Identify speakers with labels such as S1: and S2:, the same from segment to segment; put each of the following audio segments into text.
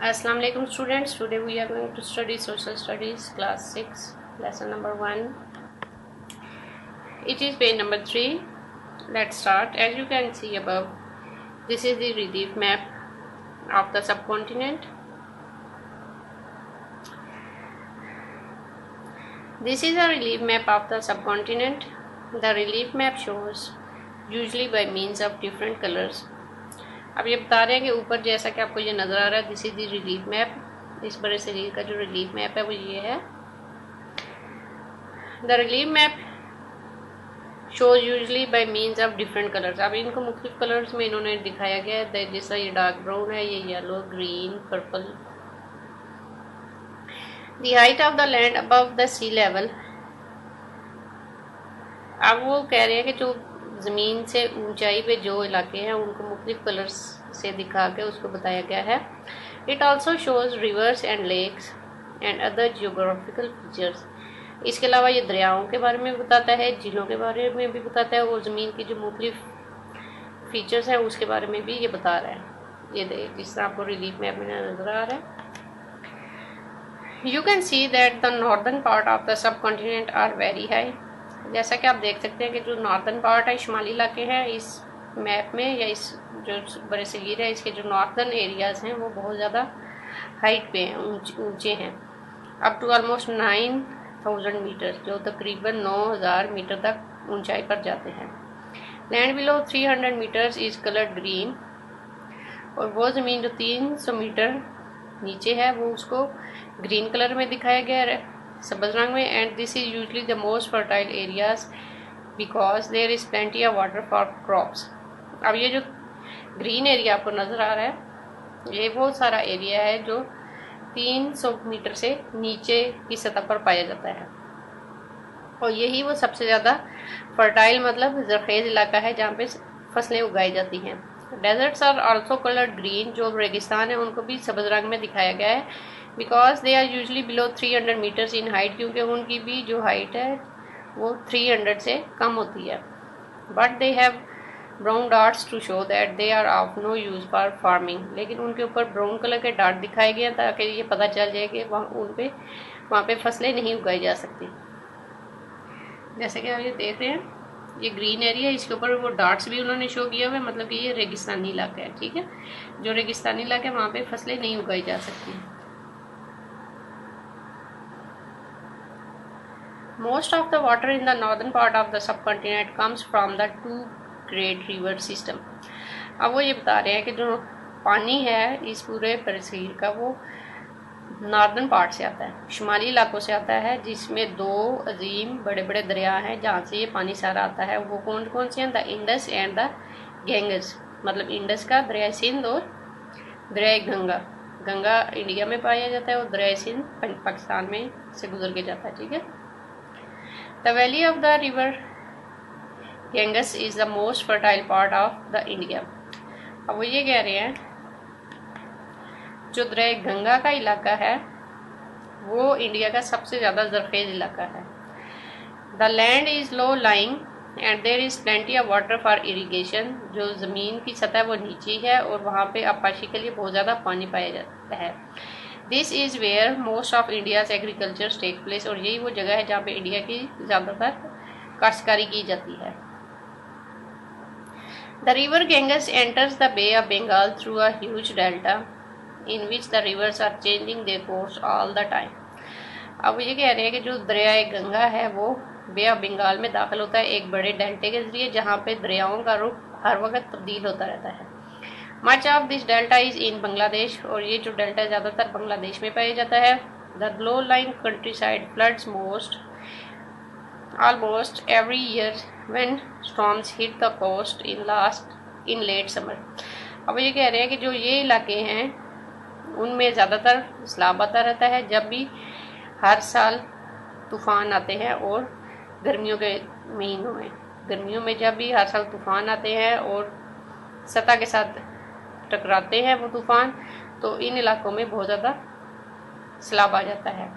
S1: Assalamu alaikum students. Today we are going to study social studies class 6 lesson number 1. It is page number 3. Let's start. As you can see above, this is the relief map of the subcontinent. This is a relief map of the subcontinent. The relief map shows usually by means of different colors. अब ये बता रहे हैं कि ऊपर जैसा कि आपको ये नज़र आ रहा है, this is the relief map. इस बड़े शरीर का जो रिलीफ मैप है वो ये है। The relief map shows usually bye means of different colours. अब इनको मुख्तलिफ कलर्स में इन्होंने दिखाया गया है, जैसा ये डार्क ब्राउन है, ये yellow, green, purple. The height of the land above the sea level. अब वो कह रहे हैं कि जो ज़मीन से ऊंचाई पे जो इलाके हैं उनको मुख्तलिफ कलर्स से दिखा के उसको बताया गया है। It also shows rivers and lakes and other geographical features. इसके अलावा ये दरियाओं के बारे में बताता है, झीलों के बारे में भी बताता है, और ज़मीन की जो मुख्तलिफ फीचर्स हैं उसके बारे में भी ये बता रहा है। ये जिस तरह आपको रिलीफ मैप में नजर आ रहा है। You can see that the northern part of the subcontinent are very high. जैसा कि आप देख सकते हैं कि जो नॉर्दर्न पार्ट है, शुमाली इलाके हैं इस मैप में, या इस जो बड़े सगीर है इसके जो नॉर्दर्न एरियाज़ हैं वो बहुत ज़्यादा हाइट पे हैं, ऊंचे हैं, अप टू ऑलमोस्ट 9000 मीटर, जो तकरीबन 9000 मीटर तक ऊंचाई पर जाते हैं। Land below 300 metres is coloured green, और वो ज़मीन जो 300 मीटर नीचे है वो उसको ग्रीन कलर में दिखाया गया है, सब्ज रंग में। And this is usually the most fertile areas because there is plenty of water for crops. अब ये जो ग्रीन एरिया आपको नज़र आ रहा है, ये वो सारा एरिया है जो 300 मीटर से नीचे की सतह पर पाया जाता है, और यही वो सबसे ज़्यादा फर्टाइल मतलब जरखेज़ इलाका है जहाँ पे फसलें उगाई जाती हैं। Deserts are also coloured green. जो रेगिस्तान है उनको भी सब्ज रंग में दिखाया गया है, because they are usually below 300 metres in height, क्योंकि उनकी भी जो हाइट है वो 300 से कम होती है। But they have brown darts to show that they are of no use for farming. लेकिन उनके ऊपर ब्राउन कलर के डार्ट दिखाए गए हैं ताकि ये पता चल जाए कि वहाँ पे फसलें नहीं उगाई जा सकती। जैसे कि आप ये देख रहे हैं, ये ग्रीन एरिया, इसके ऊपर वो डार्ट्स भी उन्होंने शो किया हुआ है, मतलब कि ये रेगिस्तानी इलाका है। ठीक है, जो रेगिस्तानी इलाका है वहाँ पे फसलें नहीं उगाई जा सकती। Most of the water in the northern part of the subcontinent comes from the two great river system. अब वो ये बता रहे हैं कि जो पानी है इस पूरे बरसीर का वो नॉर्दर्न पार्ट से आता है, शुमाली इलाकों से आता है, जिसमें दो अजीम बड़े बड़े दरिया हैं जहाँ से ये पानी सारा आता है। वो कौन कौन से हैं? The Indus and the Ganges. मतलब इंडस का दरिया सिंध और दरिया गंगा। गंगा इंडिया में पाया जाता है और दरिया सिंध पाकिस्तान में से गुजर के जाता है। ठीक है। The valley of the river Ganges is the most fertile part of the India. अब वो ये कह रहे हैं जो दरिया गंगा का इलाका है वो इंडिया का सबसे ज़्यादा जरखेज़ इलाका है। The land is low lying and there is plenty of water for irrigation. जो ज़मीन की सतह वो नीची है और वहाँ पे आबादी के लिए बहुत ज़्यादा पानी पाया जाता है। This is where most of India's agriculture take place, और यही वो जगह है जहाँ पे इंडिया की ज़्यादातर काश्तकारी की जाती है। The river Ganges enters the bay of Bengal through a huge delta in which the rivers are changing their course all the time. अब ये कह रहे हैं कि जो दरिया गंगा है वो बे ऑफ बंगाल में दाखिल होता है एक बड़े डेल्टे के जरिए, जहाँ पे दरियाओं का रुख हर वक्त तब्दील होता रहता है। Much of this delta is in Bangladesh, और ये जो डेल्टा ज़्यादातर बांग्लादेश में पाया जाता है। The low line countryside floods almost every year when storms hit the coast in late summer. अब ये कह रहे हैं कि जो ये इलाके हैं उनमें ज़्यादातर सैलाब आता रहता है जब भी हर साल तूफ़ान आते हैं, और गर्मियों के महीनों में, गर्मियों में जब भी हर साल तूफ़ान आते हैं और सतह के साथ टकराते हैं वो तूफ़ान, तो इन इलाकों में बहुत ज़्यादा सैलाब आ जाता है।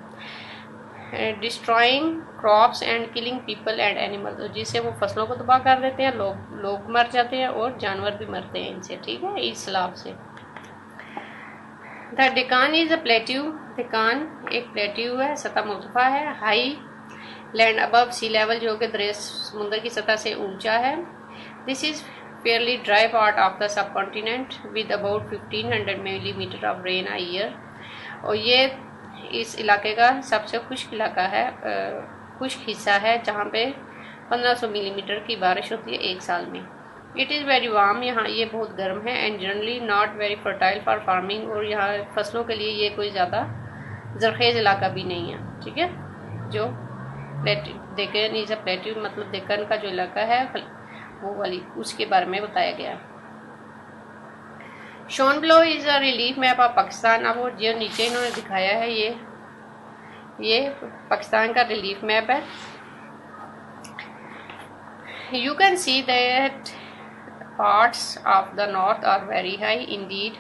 S1: Destroying crops and killing people and animals, जिससे वो फसलों को तबाह कर देते हैं, लोग मर जाते हैं और जानवर भी मरते हैं इनसे। ठीक है, इस सैलाब से। The Deccan is a plateau. Deccan एक प्लेट्यू है, सतह मुर्तफा है। High land above sea level, जो कि दरिया समुद्र की सतह से ऊंचा है। This is fairly dry part of the सब continent with about 1500 millimetre of rain a year. और ये इस इलाके का सबसे खुश्क इलाका है, खुश्क हिस्सा है, जहाँ पे 1500 मिलीमीटर की बारिश होती है एक साल में। इट इज़ वेरी वार्म, यहाँ ये बहुत गर्म है। And generally not very fertile for farming, और यहाँ फसलों के लिए ये कोई ज़्यादा जरखेज़ इलाका भी नहीं है। ठीक है, जो डेक्कन इज अ प्लेट्यू मतलब डेक्कन का जो इलाका है वो वाली, उसके बारे में बताया गया। Shown below is a relief map of Pakistan. अब वो जो नीचे इन्होंने दिखाया है ये पाकिस्तान का रिलीफ मैप है। You can see that parts of the north are very high indeed.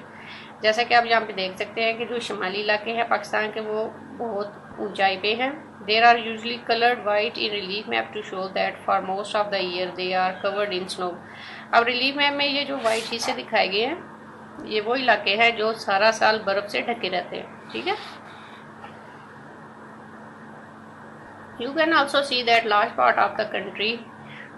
S1: जैसा कि आप यहाँ पे देख सकते हैं कि जो शुमाली इलाके हैं पाकिस्तान के वो बहुत ऊंचाई पे हैं। There are usually coloured white in relief map to show that for most of the year they are covered in snow. अब रिलीफ मैप में ये जो वाइट हिस्से दिखाए गए हैं ये वो इलाके हैं जो सारा साल बर्फ से ढके रहते हैं। ठीक है, you can also see that large part of the country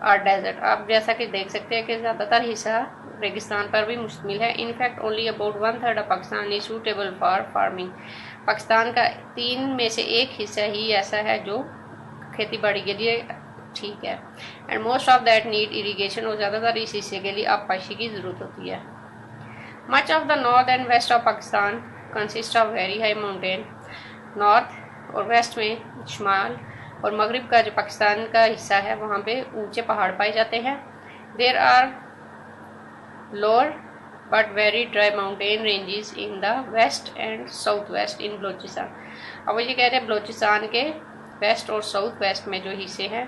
S1: are desert. आप जैसा कि देख सकते हैं कि ज़्यादातर हिस्सा रेगिस्तान पर भी मुश्तमिल है। In fact only about 1/3 of Pakistan is suitable for farming. Pakistan का 3 में से 1 हिस्सा ही ऐसा है जो खेती बाड़ी के लिए ठीक है। And most of that need irrigation, और ज़्यादातर इस हिस्से के लिए आबपाशी की ज़रूरत होती है। Much of the north and west of Pakistan consist of very high mountain. North और वेस्ट में शुमाल और मगरिब का जो पाकिस्तान का हिस्सा है वहाँ पे ऊंचे पहाड़ पाए जाते हैं। There are lower but very dry mountain ranges in the west and south west in Balochistan. अब ये कह रहे हैं बलोचिस्तान के वेस्ट और साउथ वेस्ट में जो हिस्से हैं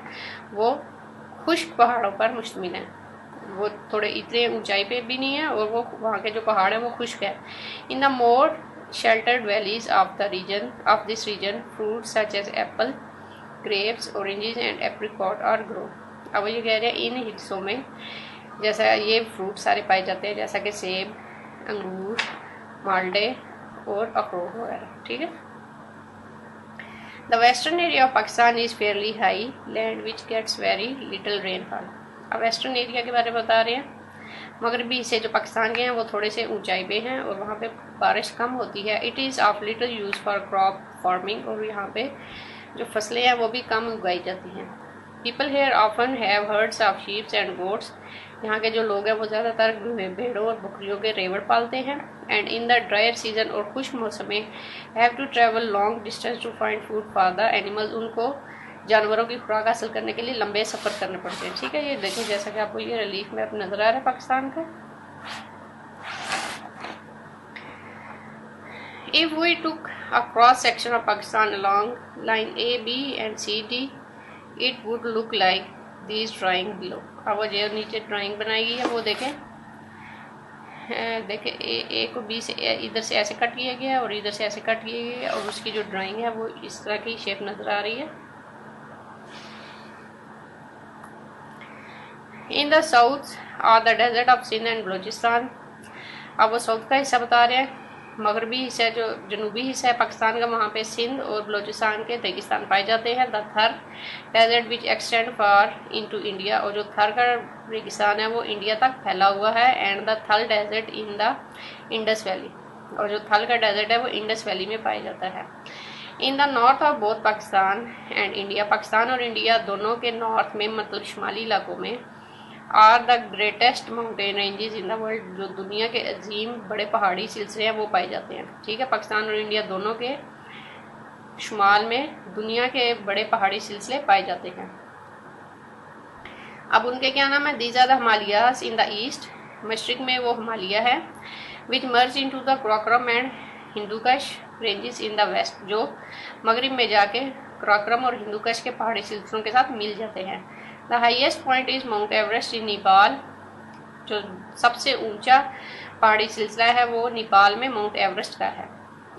S1: वो खुश्क पहाड़ों पर मुश्तमिल हैं। वो थोड़े इतने ऊंचाई पे भी नहीं है और वो वहाँ के जो पहाड़ है वो खुश्क है। In the more sheltered valleys of the region of this region fruits such as apple, grapes, oranges and apricot और ग्रो। अब ये कह रहे हैं इन हिस्सों में जैसा ये फ्रूट सारे पाए जाते हैं, जैसा कि सेब, अंगूर, माल्डे और अखरोट वगैरह। ठीक है, the western area of Pakistan is fairly high land which gets very little rainfall. अब वेस्टर्न एरिया के बारे में बता रहे हैं। मगरबी हिस्से जो पाकिस्तान के हैं वो थोड़े से ऊंचाई पे हैं और वहाँ पे बारिश कम होती है। It is of little use for crop farming, और यहाँ पे जो फसलें हैं वो भी कम उगाई जाती हैं। People here often have hertz of sheeps and goats. यहाँ के जो लोग हैं वो ज़्यादातर भेड़ों और बकरियों के रेवड़ पालते हैं। And in the drier season और खुश्क मौसम में have to travel long distance to find food for the animals. उनको जानवरों की खुराक हासिल करने के लिए लंबे सफ़र करने पड़ते हैं। ठीक है, ये देखिए जैसा कि आपको ये रिलीफ मैप नज़र आ रहा है पाकिस्तान का। If we took a cross section of Pakistan along line A, B and C, D, it would look like these drawing below। अब वो जो नीचे ड्राइंग बनाई गई है वो देखें, ए को बी से इधर से ऐसे कट किया गया है और इधर से ऐसे कट किया गया है, और उसकी जो ड्राइंग है वो इस तरह की शेप नज़र आ रही है। In the south are the desert of Sindh and Balochistan. अब वो साउथ का हिस्सा बता रहे हैं। मगरबी हिस्सा जो जनूबी हिस्सा है पाकिस्तान का, वहाँ पे सिंध और बलोचिस्तान के रेगिस्तान पाए जाते हैं। The Thar desert which extend far into India, और जो थर का रेगिस्तान है वो इंडिया तक फैला हुआ है। And the Thal desert in the Indus valley, और जो थल का डेजर्ट है वो इंडस वैली में पाया जाता है। In the north of both Pakistan and India, Pakistan और इंडिया दोनों के नॉर्थ में मतलब शुमाली इलाकों में are the greatest mountain ranges in the world, जो दुनिया के अजीम बड़े पहाड़ी सिलसिले हैं वो पाए जाते हैं। ठीक है, पाकिस्तान और इंडिया दोनों के शुमाल में दुनिया के बड़े पहाड़ी सिलसिले पाए जाते हैं। अब उनके क्या नाम है? These are the Himalayas in the east, मशरिक में वो हिमालय है। Which merge into the Karakoram and Hindu Kush ranges in the west, जो मगरिब में जाके क्राक्रम और हिंदूकश के पहाड़ी सिलसिलों के साथ मिल जाते हैं। The highest point is Mount Everest in Nepal, जो सबसे ऊंचा पहाड़ी सिलसिला है वो नेपाल में माउंट एवरेस्ट का है।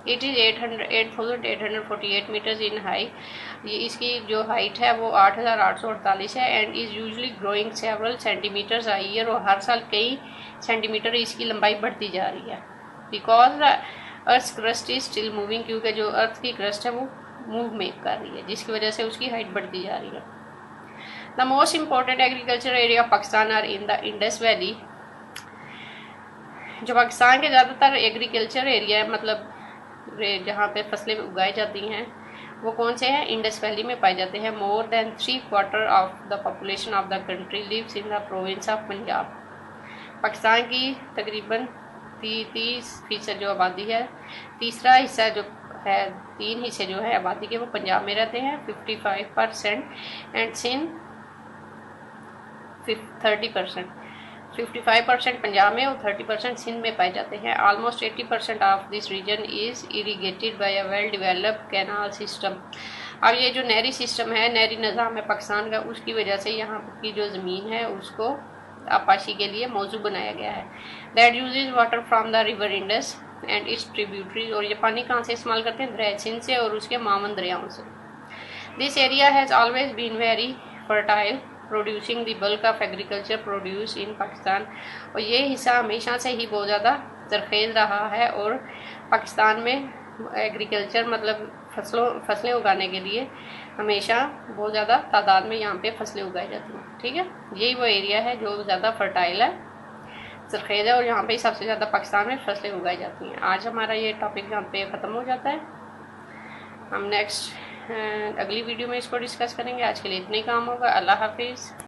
S1: It is 8,848 metres in high, ये इसकी जो हाइट है वो 8,848 है। And is usually growing several centimetres a year, और हर साल कई सेंटीमीटर इसकी लंबाई बढ़ती जा रही है। Because earth crust is still moving, क्योंकि जो अर्थ की क्रस्ट है वो मूव मेक कर रही है, जिसकी वजह से उसकी हाइट बढ़ती जा रही है। The most important agriculture area of Pakistan are in the Indus valley. जो पाकिस्तान के ज़्यादातर एग्रीकल्चर एरिया है, मतलब जहाँ पे फसलें उगाई जाती हैं, वो कौन से हैं? इंडस वैली में पाए जाते हैं। More than 3/4 of the population of the country lives in the province of Punjab. Pakistan की तकरीबन 30% जो आबादी है, तीसरा हिस्सा जो है, 3 हिस्से जो है आबादी के वो पंजाब में रहते हैं, 55%, एंड सिंध 30%। 55% पंजाब में और 30% सिंध में पाए जाते हैं। Almost 80% of this region is irrigated by a well developed canal system. अब ये जो नहरी सिस्टम है, नहरी निज़ाम है पाकिस्तान का, उसकी वजह से यहाँ की जो ज़मीन है उसको आपाशी के लिए मौजू बनाया गया है। That usage water from the river Indus and it's tributaries. और ये पानी कहाँ से इस्तेमाल करते हैं? दरिया सिंध से और उसके मावन दरियाओं से। This area has always been very fertile, producing the bulk of agriculture produce in Pakistan. और ये हिस्सा हमेशा से ही बहुत ज़्यादा जरखेज़ रहा है, और पाकिस्तान में एग्रीकल्चर मतलब फसलें उगाने के लिए हमेशा बहुत ज़्यादा तादाद में यहाँ पे फसलें उगाई जाती हैं। ठीक है, यही वो एरिया है जो ज़्यादा फर्टाइल है, जरखेज़ है, और यहाँ पे सबसे ज़्यादा पाकिस्तान में फसलें उगाई जाती हैं। आज हमारा ये टॉपिक यहाँ पे ख़त्म हो जाता है। हम नेक्स्ट अगली वीडियो में इसको डिस्कस करेंगे। आज के लिए इतना ही काम होगा। अल्लाह हाफिज़।